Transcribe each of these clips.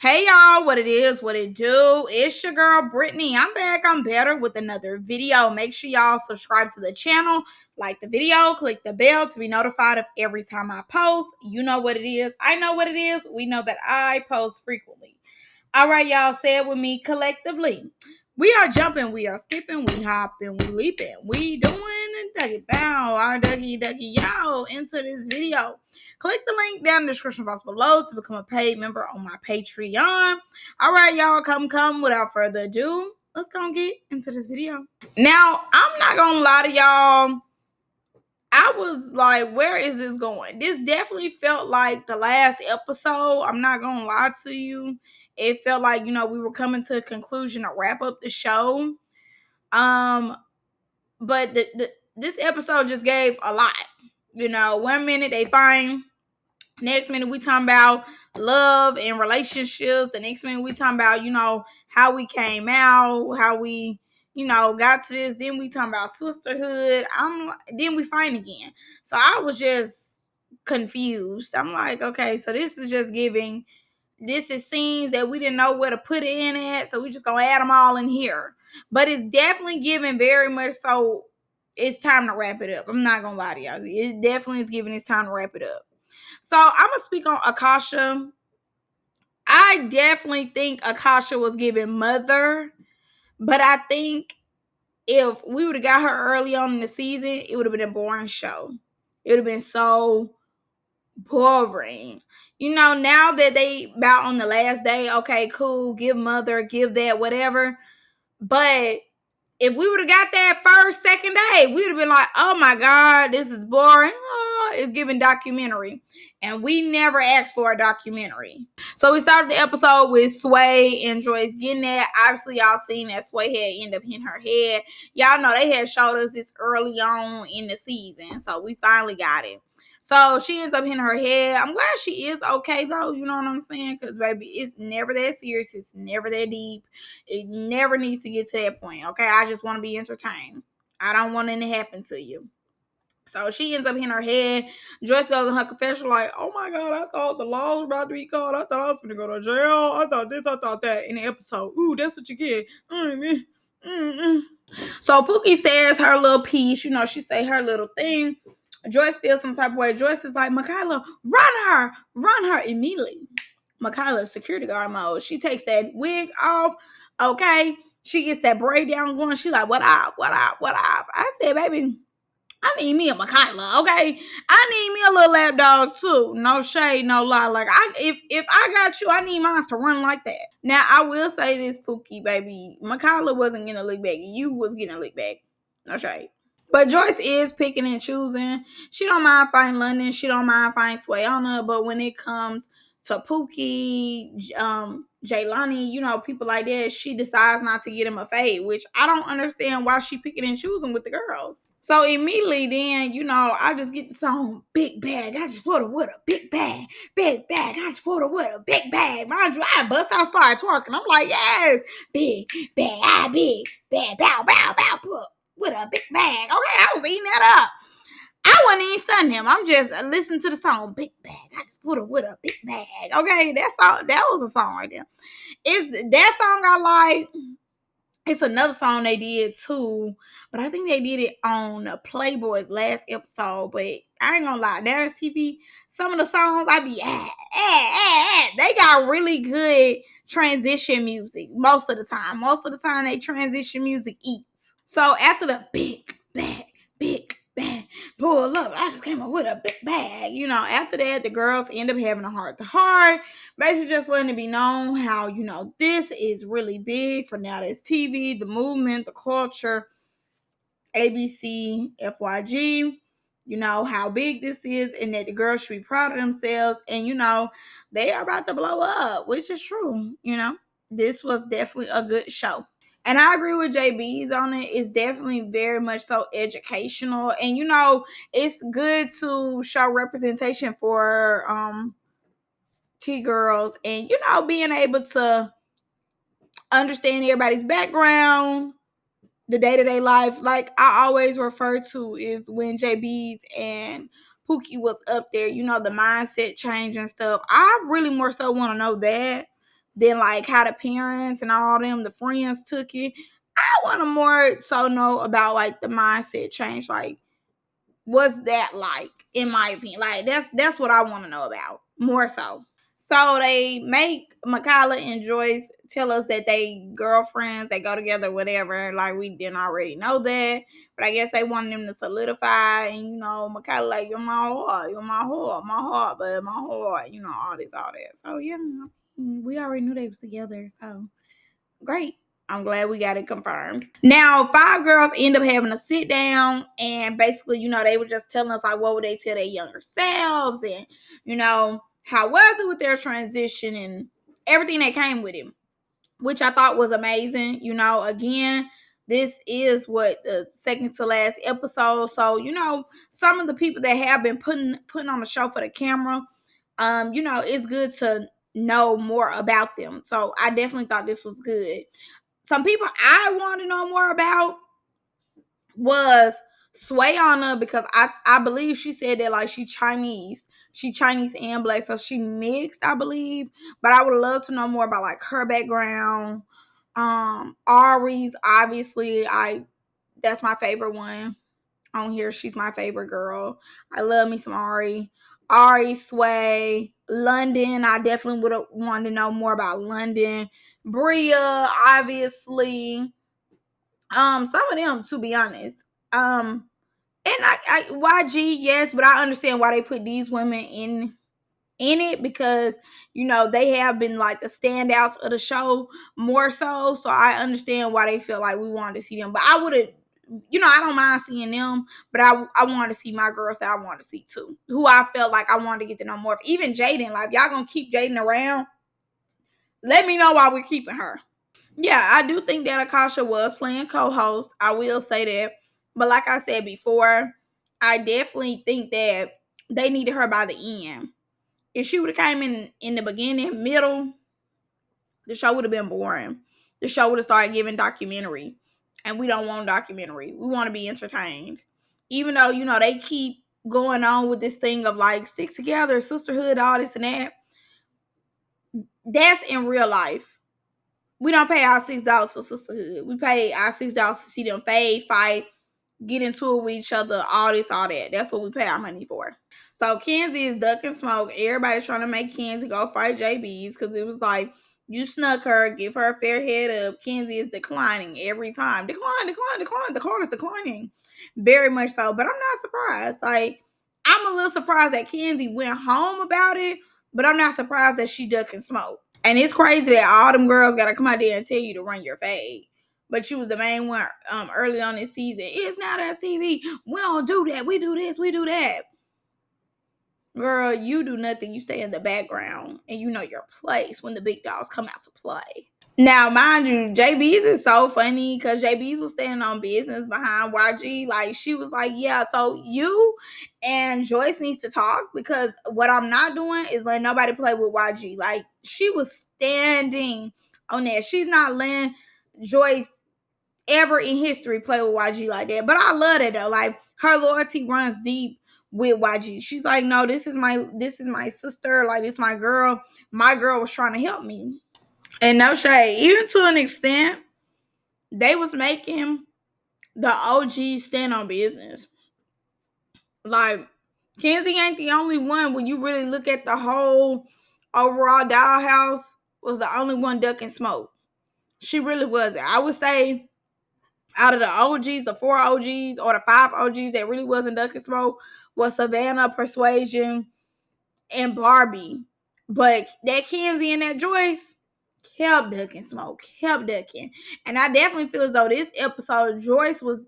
Hey y'all, what it is, what it do? It's your girl Brittany. I'm back. I'm better with another video. Make sure y'all subscribe to the channel, like the video, click the bell to be notified of every time I post. You know what it is. I know what it is. We know that I post frequently. All right, y'all, say it with me collectively. We are jumping, we are skipping, we hopping, we leaping, we doing a Dougie bow, our Dougie y'all into this video. Click the link down in the description box below to become a paid member on my Patreon. All right, y'all, come. Without further ado, let's go and get into this video. Now, I'm not gonna lie to y'all. I was like, where is this going? This definitely felt like the last episode. I'm not gonna lie to you. It felt like, we were coming to a conclusion to wrap up the show. But this episode just gave a lot. 1 minute they fine. Next minute we talking about love and relationships. The next minute we talking about, how we came out, how we, got to this. Then we talking about sisterhood. Then we fight again. So I was just confused. I'm like, okay, so this is just giving. This is scenes that we didn't know where to put it in at, so we just gonna add them all in here. But it's definitely giving very much so. It's time to wrap it up. I'm not gonna lie to y'all. It definitely is giving it's time to wrap it up. So I'm gonna speak on Akasha. I definitely think Akasha was giving mother, but I think if we would have got her early on in the season, it would have been a boring show. It would have been so boring. Now that they about on the last day, okay, cool, give mother, give that, whatever. But if we would have got that first, second day, we would have been like, oh my God, this is boring. Oh, it's giving documentary. And we never asked for a documentary. So we started the episode with Sway and Joyce getting that. Obviously, y'all seen that Sway had ended up hitting her head. Y'all know they had showed us this early on in the season. So we finally got it. So she ends up hitting her head. I'm glad she is okay, though. You know what I'm saying? Because, baby, it's never that serious. It's never that deep. It never needs to get to that point, okay? I just want to be entertained. I don't want anything to happen to you. So she ends up hitting her head. Joyce goes in her confession like, oh, my God, I thought the law was about to be called. I thought I was going to go to jail. I thought this, I thought that in the episode. Ooh, that's what you get. So Pookie says her little piece. She say her little thing. Joyce feels some type of way. Joyce is like, Michaela, run her immediately. Michaela's security guard mode. She takes that wig off. Okay. She gets that braid down going. She like, what up? I said, baby, I need me a Michaela, okay? I need me a little lap dog too. No shade, no lie. Like if I got you, I need mine to run like that. Now I will say this, Pookie, baby. Michaela wasn't getting a lick back. You was getting a lick back. No shade. But Joyce is picking and choosing. She don't mind fighting London. She don't mind fighting Swayana. But when it comes to Pookie, Jaylani, people like that, she decides not to get him a fade, which I don't understand why she picking and choosing with the girls. So immediately then, I just get the song Big Bag. I just put her with a big bag. Big bag. I just put her with a big bag. Mind you, I bust out, start twerking. I'm like, yes, big bag, big bag, bow, put with a big bag. Okay, I was eating that up. I wasn't even studying him. I'm just listening to the song Big Bag. I just put her with a big bag. Okay, that was a song right there. It's that song I like. It's another song they did too, but I think they did it on Playboy's last episode. But I ain't gonna lie, there's TV. Some of the songs I be they got really good transition music most of the time. Most of the time, they transition music eats. So after the big bag, pull up, I just came up with a big bag. After that, the girls end up having a heart-to-heart. Basically just letting it be known how, this is really big for Now That's TV, the movement, the culture, ABC, FYG, how big this is and that the girls should be proud of themselves. And, they are about to blow up, which is true. This was definitely a good show. And I agree with JB's on it. It's definitely very much so educational. And, it's good to show representation for T-girls and, being able to understand everybody's background, the day-to-day life. Like I always refer to is when JB's and Pookie was up there, the mindset change and stuff. I really more so want to know that than like how the parents and all them, the friends took it. I want to more so know about like the mindset change. Like, what's that like, in my opinion? Like, that's what I want to know about more so. So they make Michaela and Joyce tell us that they girlfriends, they go together, whatever. Like, we didn't already know that, but I guess they wanted them to solidify. And Michaela like, you're my heart, my heart, but my heart, all this, all that. So yeah, we already knew they was together. So great. I'm glad we got it confirmed. Now, five girls end up having a sit down, and basically, they were just telling us like what would they tell their younger selves, and how was it with their transition and everything that came with it, which I thought was amazing. Again, this is what the second to last episode, so some of the people that have been putting on the show for the camera, it's good to know more about them. So I definitely thought this was good. Some people I want to know more about was Swayana, because I believe she said that like she Chinese and black, so she mixed, I believe. But I would love to know more about like her background. Ari's obviously that's my favorite one on here. She's my favorite girl. I love me some Ari. Sway, London. I definitely would have wanted to know more about London. Bria, obviously. Some of them, to be honest. And YG, yes, but I understand why they put these women in it, because they have been like the standouts of the show more so. So I understand why they feel like we wanted to see them. But I would have, I don't mind seeing them, but I wanted to see my girls that I wanted to see too, who I felt like I wanted to get to know more of. Even Jaden, like, y'all gonna keep Jaden around, let me know why we're keeping her. Yeah, I do think that Akasha was playing co-host. I will say that. But like I said before, I definitely think that they needed her by the end. If she would have came in the beginning, middle, the show would have been boring. The show would have started giving documentary. And we don't want documentary. We want to be entertained. Even though, they keep going on with this thing of like stick together, sisterhood, all this and that. That's in real life. We don't pay our $6 for sisterhood. We pay our $6 to see them fade, fight, get into it with each other, all this, all that. That's what we pay our money for. So Kenzie is ducking smoke. Everybody's trying to make Kenzie go fight JB's, because it was like, you snuck her, give her a fair head up. Kenzie is declining every time. Decline. The card is declining. Very much so. But I'm not surprised. Like, I'm a little surprised that Kenzie went home about it, but I'm not surprised that she ducking smoke. And it's crazy that all them girls got to come out there and tell you to run your fade. But you was the main one early on this season. It's not STV. We don't do that. We do this. We do that. Girl, you do nothing. You stay in the background and you know your place when the big dogs come out to play. Now, mind you, JB's is so funny because JB's was standing on business behind YG. Like, she was like, yeah, so you and Joyce needs to talk, because what I'm not doing is letting nobody play with YG. Like, she was standing on that. She's not letting Joyce ever in history play with YG like that. But I love it though. Like, her loyalty runs deep with YG. She's like, no, this is my sister. Like, this is my girl. My girl was trying to help me. And no shade, even to an extent, they was making the OG stand on business. Like, Kenzie ain't the only one. When you really look at the whole overall Dollhouse, was the only one ducking smoke. She really wasn't. I would say out of the OGs, the 4 OGs or the 5 OGs that really wasn't ducking smoke was Savannah, Persuasion, and Barbie. But that Kenzie and that Joyce kept ducking smoke, kept ducking. And I definitely feel as though this episode, Joyce was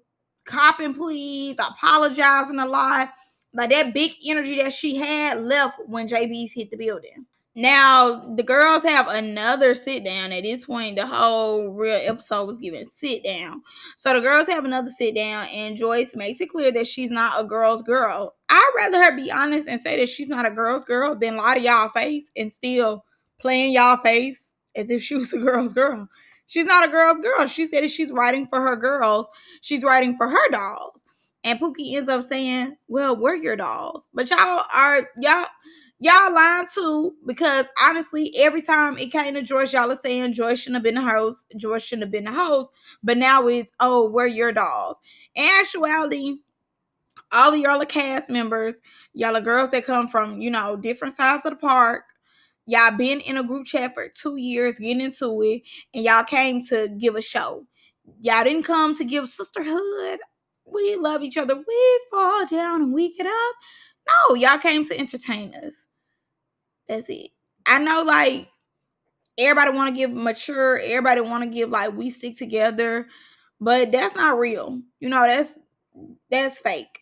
copping pleas, apologizing a lot. Like, that big energy that she had left when JB's hit the building. Now, the girls have another sit down. At this point, the whole real episode was given sit down. So the girls have another sit down, and Joyce makes it clear that she's not a girl's girl. I'd rather her be honest and say that she's not a girl's girl than lie to y'all face and still play in y'all face as if she was a girl's girl. She's not a girl's girl. She said that she's writing for her girls. She's writing for her dolls. And Pookie ends up saying, well, we're your dolls. But y'all Y'all lying too, because honestly, every time it came to Joyce, y'all are saying Joyce shouldn't have been the host. Joyce shouldn't have been the host. But now it's, oh, we're your dolls. In actuality, all of y'all are cast members. Y'all are girls that come from, different sides of the park. Y'all been in a group chat for 2 years, getting into it, and y'all came to give a show. Y'all didn't come to give sisterhood. We love each other. We fall down and we get up. No, y'all came to entertain us. That's it. I know, like, everybody want to give mature. Everybody want to give, like, we stick together, but that's not real. That's fake.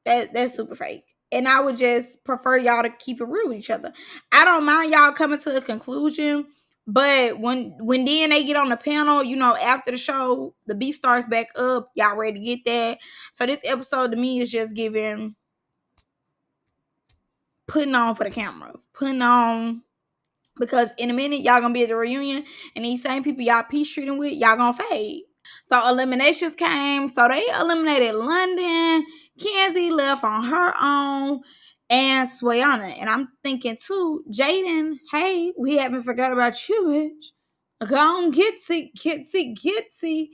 That's super fake. And I would just prefer y'all to keep it real with each other. I don't mind y'all coming to a conclusion, but when then they get on the panel, after the show, the beef starts back up. Y'all ready to get that? So this episode to me is just giving putting on for the cameras, putting on, because in a minute y'all gonna be at the reunion, and these same people y'all peace treating with, y'all gonna fade. So eliminations came. So they eliminated London. Kenzie left on her own, and Swayana. And I'm thinking too, Jaden, hey, we haven't forgot about you, bitch. Go on, Gitsy.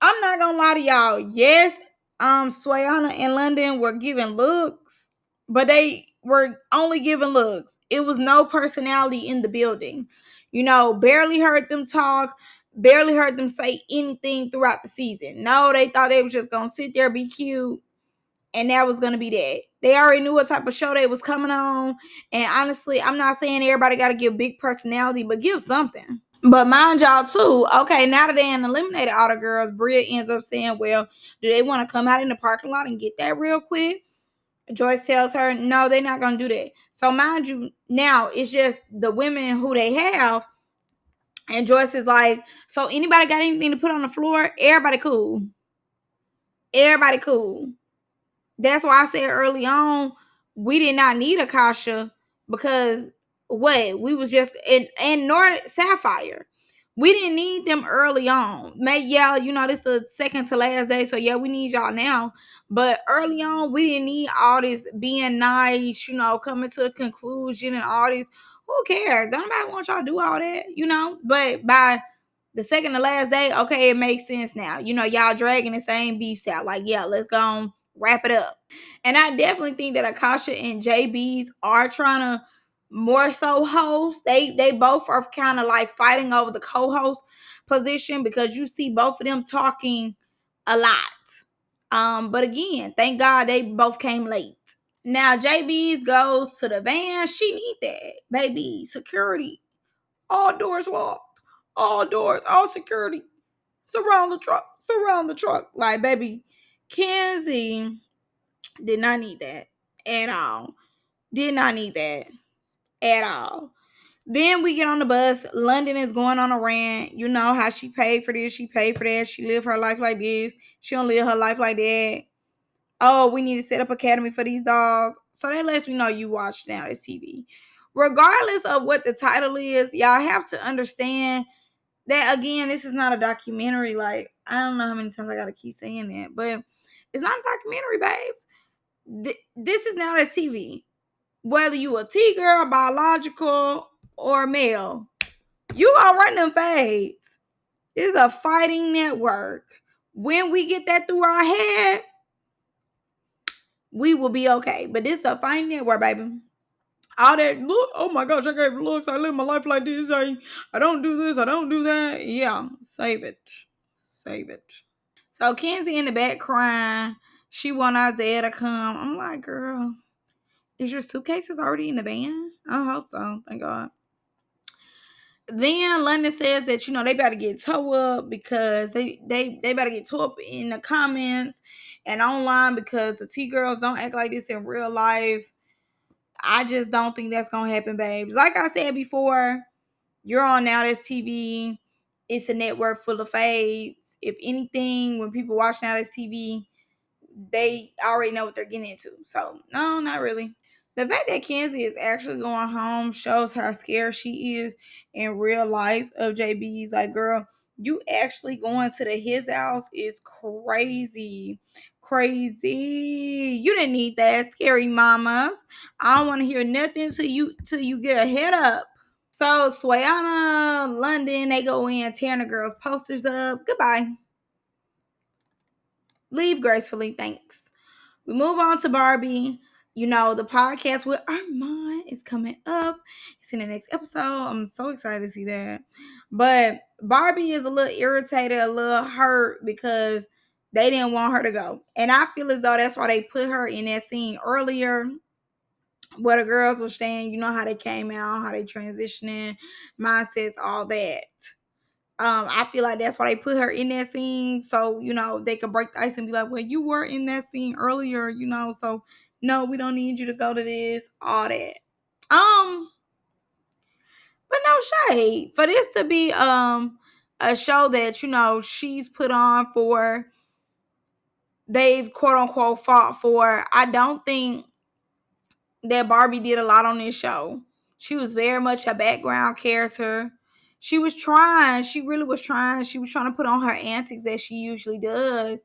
I'm not gonna lie to y'all. Yes, Swayana and London were giving looks, but they were only giving looks. It was no personality in the building. Barely heard them talk, barely heard them say anything throughout the season. No, they thought they were just gonna sit there, be cute, and that was gonna be that. They already knew what type of show they was coming on. And honestly, I'm not saying everybody gotta give big personality, but give something. But mind y'all too, okay, now that they eliminated all the girls, Bria ends up saying, well, do they want to come out in the parking lot and get that real quick? Joyce tells her, no, they're not going to do that. So mind you, now it's just the women who they have. And Joyce is like, so anybody got anything to put on the floor? Everybody cool. Everybody cool. That's why I said early on, we did not need Akasha, because what we was just and nor Sapphire. We didn't need them early on. This is the second to last day, so yeah, we need y'all now. But early on, we didn't need all this being nice, coming to a conclusion and all this. Who cares? Don't nobody want y'all to do all that, But by the second to last day, okay, it makes sense now. Y'all dragging the same beast out. Like, yeah, let's go on, wrap it up. And I definitely think that Akasha and JB's are trying to more so host. They both are kind of like fighting over the co-host position, because you see both of them talking a lot. But again, thank God they both came late. Now JB's goes to the van. She need that, baby. Security. All doors locked. All doors. All security. Surround the truck. Surround the truck. Like, baby, Kenzie did not need that at all. Did not need that at all. Then we get on the bus. London is going on a rant. You know how she paid for this, she paid for that. She lived her life like this. She don't live her life like that. Oh, we need to set up academy for these dolls. So that lets me know you watch Now This TV. Regardless of what the title is, y'all have to understand that, again, this is not a documentary. Like, I don't know how many times I gotta keep saying that, but it's not a documentary, babes. This is Now This TV. Whether you a T-girl, biological, or male, you gonna run them fades. This is a fighting network. When we get that through our head, we will be okay. But this is a fighting network, baby. All that look, oh my gosh, I gave looks. I live my life like this. I don't do this. I don't do that. Yeah, save it. Save it. So Kenzie in the back crying. She want Isaiah to come. I'm like, girl, is your suitcases already in the van? I hope so. Thank God. Then London says that they better get toe up, because they better get toe up in the comments and online, because the T girls don't act like this in real life. I just don't think that's gonna happen, babes. Like I said before, you're on Now This TV. It's a network full of fades. If anything, when people watch Now This TV, they already know what they're getting into. So no, not really. The fact that Kenzie is actually going home shows how scared she is in real life of JB's. Like, girl, you actually going to his house is crazy. Crazy. You didn't need that, scary mamas. I don't want to hear nothing till you get a head up. So Swayana, London, they go in tearing the girls' posters up. Goodbye. Leave gracefully, thanks. We move on to Barbie. The podcast with Armand is coming up. It's in the next episode. I'm so excited to see that. But Barbie is a little irritated, a little hurt because they didn't want her to go. And I feel as though that's why they put her in that scene earlier where the girls were staying. You know how they came out, how they transitioning, mindsets, all that. I feel like that's why they put her in that scene. So, they could break the ice and be like, well, you were in that scene earlier, so no, we don't need you to go to this, all that. But no shade. For this to be a show that, she's put on for, they've quote unquote fought for, I don't think that Barbie did a lot on this show. She was very much a background character. She was trying. She really was trying. She was trying to put on her antics as she usually does.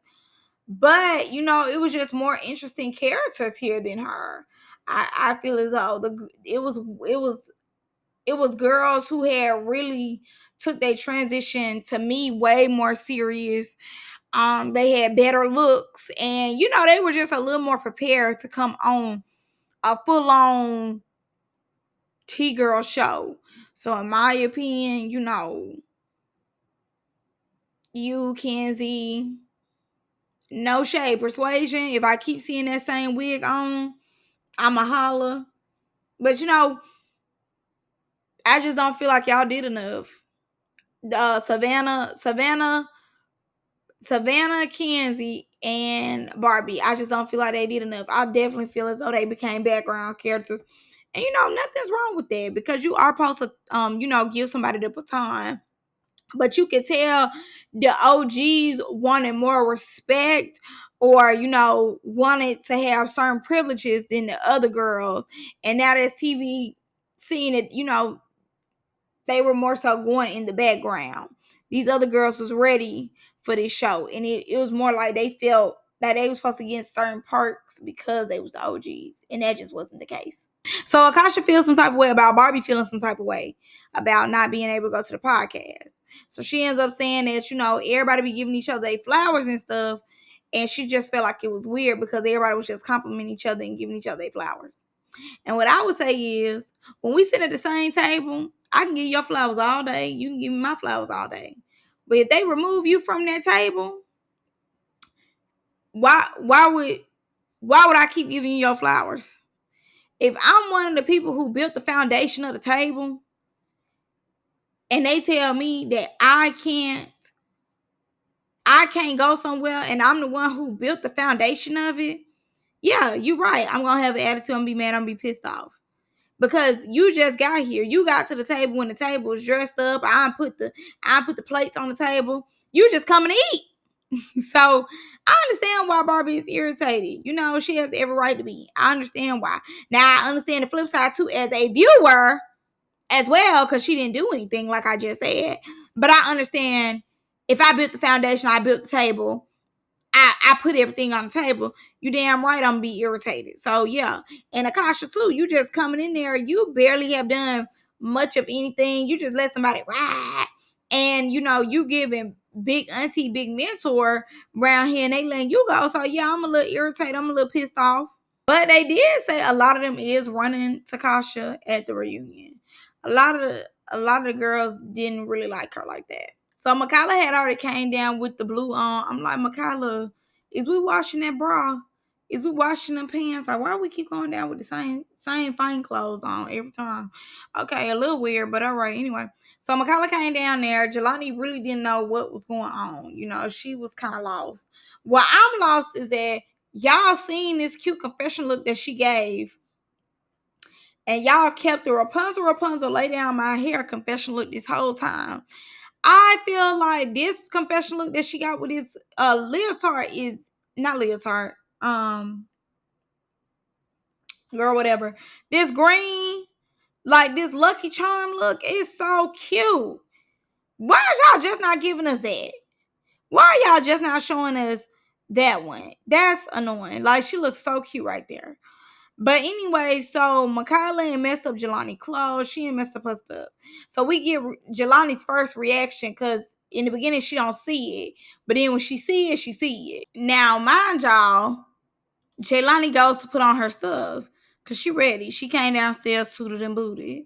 But, it was just more interesting characters here than her. I feel as though it was girls who had really took their transition, to me, way more serious. They had better looks, and they were just a little more prepared to come on a full-on T-girl show. So in my opinion, you, Kenzie, no shade, Persuasion. If I keep seeing that same wig on, I'ma holler. But I just don't feel like y'all did enough. Savannah, Kenzie, and Barbie. I just don't feel like they did enough. I definitely feel as though they became background characters. And nothing's wrong with that, because you are supposed to give somebody the baton. But you could tell the OGs wanted more respect, or wanted to have certain privileges than the other girls. And now there's TV seeing it, they were more so going in the background. These other girls was ready for this show, and it was more like they felt that they were supposed to get certain perks because they was the OGs, and that just wasn't the case. So Akasha feels some type of way about Barbie feeling some type of way about not being able to go to the podcast. So she ends up saying that, everybody be giving each other their flowers and stuff, and she just felt like it was weird because everybody was just complimenting each other and giving each other their flowers. And what I would say is, when we sit at the same table, I can give you your flowers all day. You can give me my flowers all day. But if they remove you from that table, why would I keep giving you your flowers? If I'm one of the people who built the foundation of the table, and they tell me that I can't go somewhere, and I'm the one who built the foundation of it, yeah, you're right. I'm going to have an attitude. I'm going to be mad. I'm going to be pissed off. Because you just got here. You got to the table when the table was dressed up. I put the plates on the table. You just coming to eat. So I understand why Barbie is irritated. She has every right to be. I understand why. Now I understand the flip side too as a viewer as well, because she didn't do anything like I just said. But I understand, if I built the foundation, I built the table, I put everything on the table, you damn right I'm gonna be irritated. So yeah. And Akasha too, you just coming in there, you barely have done much of anything. You just let somebody ride. And you giving big auntie, big mentor around here, and they letting you go. So yeah, I'm a little irritated. I'm a little pissed off. But they did say a lot of them is running Takasha at the reunion. A lot of the girls didn't really like her like that. So Michaela had already came down with the blue on. I'm like, Michaela, is we washing that bra? Is we washing them pants? Like, why we keep going down with the same fine clothes on every time? Okay, a little weird, but all right. Anyway, so Michaela came down there. Jelani really didn't know what was going on. She was kind of lost. What I'm lost is that y'all seen this cute confession look that she gave, and y'all kept the Rapunzel lay down my hair confession look this whole time. I feel like this confession look that she got with this leotard is not leotard. Girl, whatever. This green, like this Lucky Charm look is so cute. Why are y'all just not giving us that? Why are y'all just not showing us That one. That's annoying. Like, she looks so cute right there. But anyway, so Michaela and messed up Jelani clothes. She ain't messed up her stuff. So we get Jelani's first reaction because in the beginning she don't see it. But then when she see it, she see it. Now, mind y'all, Jelani goes to put on her stuff because she ready. She came downstairs suited and booted.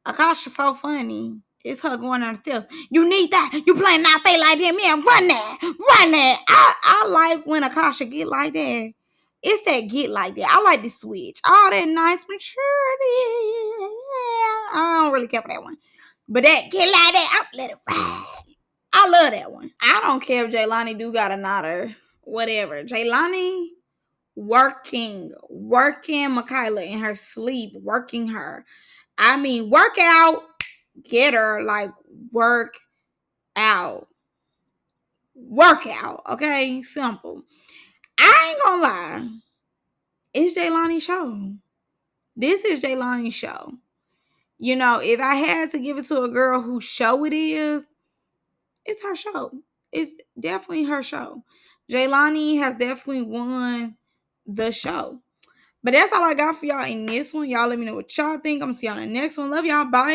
Akasha's so funny. It's her going down the steps. You need that. You playing not fake like that, man. Run that. Run that. I like when Akasha get like that. It's that get like that. I like the switch. All that nice maturity. I don't really care for that one. But that get like that, I let it ride. I love that one. I don't care if Jaylani do got a nodder. Whatever. Jaylani working Michaela in her sleep, working her. I mean, work out, get her, like, work out. Okay? Simple. I ain't gonna lie. It's Jaylani's show. This is Jaylani's show. You know, if I had to give it to a girl whose show it is, it's her show. It's definitely her show. Jaylani has definitely won the show. But that's all I got for y'all in this one. Y'all let me know what y'all think. I'm gonna see y'all in the next one. Love y'all. Bye.